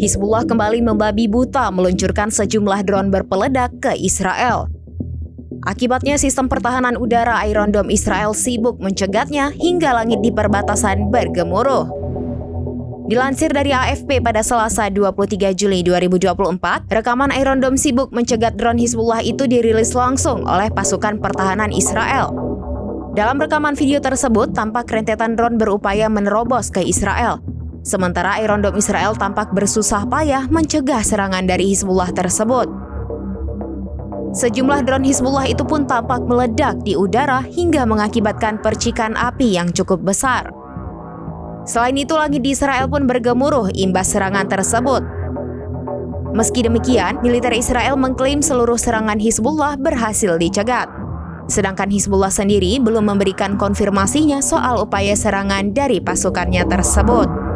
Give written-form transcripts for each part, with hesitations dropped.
Hizbullah kembali membabi buta meluncurkan sejumlah drone berpeledak ke Israel. Akibatnya sistem pertahanan udara Iron Dome Israel sibuk mencegatnya hingga langit di perbatasan bergemuruh. Dilansir dari AFP pada Selasa 23 Juli 2024, rekaman Iron Dome sibuk mencegat drone Hizbullah itu dirilis langsung oleh pasukan pertahanan Israel. Dalam rekaman video tersebut, tampak rentetan drone berupaya menerobos ke Israel. Sementara Iron Dome Israel tampak bersusah payah mencegah serangan dari Hizbullah tersebut. Sejumlah drone Hizbullah itu pun tampak meledak di udara hingga mengakibatkan percikan api yang cukup besar. Selain itu, langit di Israel pun bergemuruh imbas serangan tersebut. Meski demikian, militer Israel mengklaim seluruh serangan Hizbullah berhasil dicegat. Sedangkan Hizbullah sendiri belum memberikan konfirmasinya soal upaya serangan dari pasukannya tersebut.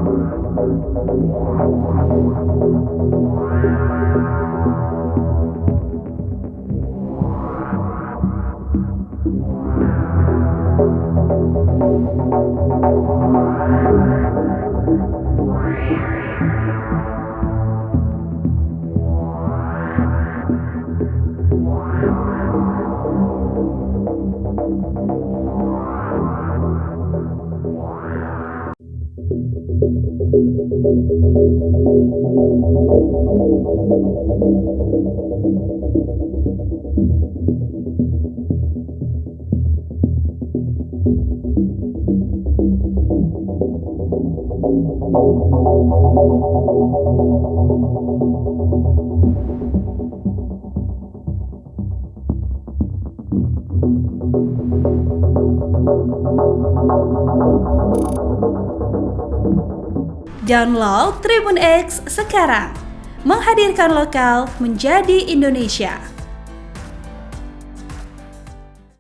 Download Tribun X sekarang, menghadirkan lokal menjadi Indonesia.